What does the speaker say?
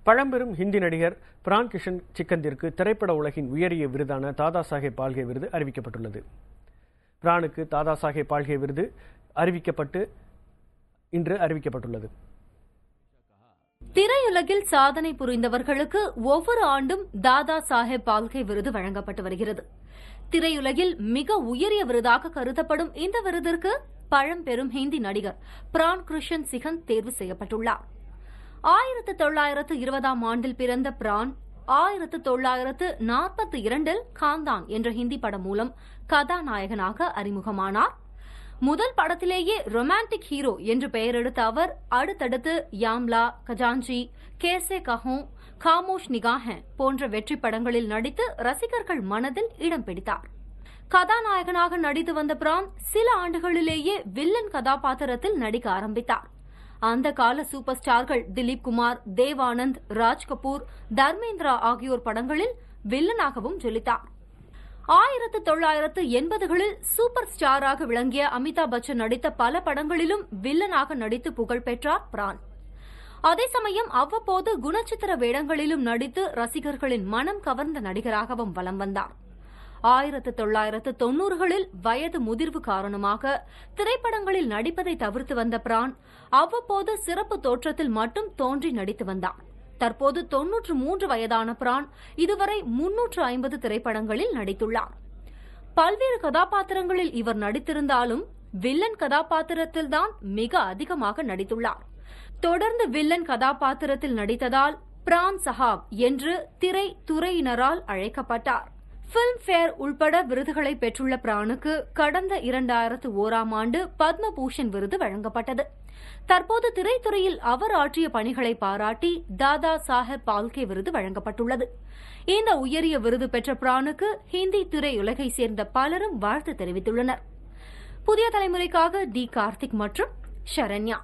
பழம்பெரும் ஹிந்தி நடிகர் பிரான் கிஷன் சிக்கந்திற்கு திரைப்பட உலகின் உயரிய விருதான தாதா சாஹேப் பால்கே விருது அறிவிக்கப்பட்டுள்ளது. பிரானுக்கு தாதா சாஹேப் பால்கே விருது இன்று அறிவிக்கப்பட்டுள்ளது. திரையுலகில் சாதனை புரிந்தவர்களுக்கு ஒவ்வொரு ஆண்டும் தாதா சாஹேப் பால்கே விருது வழங்கப்பட்டு வருகிறது. திரையுலகில் மிக உயரிய விருதாக கருதப்படும் இந்த விருதிற்கு பழம்பெரும் ஹிந்தி நடிகர் பிரான் கிருஷன் சிகந்த் தேர்வு செய்யப்பட்டுள்ளார். 1920ஆம் ஆண்டில் பிறந்த பிரான் 1942இல் காந்தான் என்ற ஹிந்தி படம் மூலம் கதாநாயகனாக அறிமுகமானார். முதல் படத்திலேயே ரொமான்டிக் ஹீரோ என்று பெயரெடுத்த அவர் அடுத்தடுத்து யாம்லா, கஜான்ஜி, கேசே கஹோம், காமோஷ் நிகாஹேன் போன்ற வெற்றி படங்களில் நடித்து ரசிகர்கள் மனதில் இடம் பிடித்தார். கதாநாயகனாக நடித்து வந்த பிரான் சில ஆண்டுகளிலேயே வில்லன் கதாபாத்திரத்தில் நடிக்க ஆரம்பித்தார். அந்த கால சூப்பர் ஸ்டார்கள் திலீப் குமார், தேவ் ஆனந்த், ராஜ் கபூர், தர்மேந்திரா ஆகியோர் படங்களில் வில்லனாகவும் ஜொலித்தார். 1980களில் சூப்பர் ஸ்டாராக விளங்கிய அமிதாப் பச்சன் நடித்த பல படங்களிலும் வில்லனாக நடித்து புகழ் பெற்றார் பிரான். அதே சமயம் அவ்வப்போது குணச்சித்திர வேடங்களிலும் நடித்து ரசிகர்களின் மனம் கவர்ந்த நடிகராகவும் வலம் வந்தார். 1990களில் வயது முதிர்வு காரணமாக திரைப்படங்களில் நடிப்பதை தவிர்த்து வந்த பிரான் அவ்வப்போது சிறப்பு தோற்றத்தில் மட்டும் தோன்றி நடித்து வந்தார். தற்போது 93 வயதான பிரான் இதுவரை 350 திரைப்படங்களில் நடித்துள்ளார். பல்வேறு கதாபாத்திரங்களில் இவர் நடித்திருந்தாலும் வில்லன் கதாபாத்திரத்தில்தான் மிக அதிகமாக நடித்துள்ளார். தொடர்ந்து வில்லன் கதாபாத்திரத்தில் நடித்ததால் பிரான் சஹாப் என்று திரைத்துறையினரால் அழைக்கப்பட்டார். பிலிம்பேர் உள்பட விருதுகளை பெற்றுள்ள பிரானுக்கு கடந்த 2001ஆம் ஆண்டு பத்மபூஷன் விருது வழங்கப்பட்டது. தற்போது திரைத்துறையில் அவர் ஆற்றிய பணிகளை பாராட்டி தாதா சாஹேப் பால்கே விருது வழங்கப்பட்டுள்ளது. இந்த உயரிய விருது பெற்ற பிரானுக்கு ஹிந்தி திரையுலகை சேர்ந்த பலரும் வாழ்த்து தெரிவித்துள்ளனர். புதிய தலைமுறைக்காக டி கார்த்திக் மற்றும் ஷரண்யா.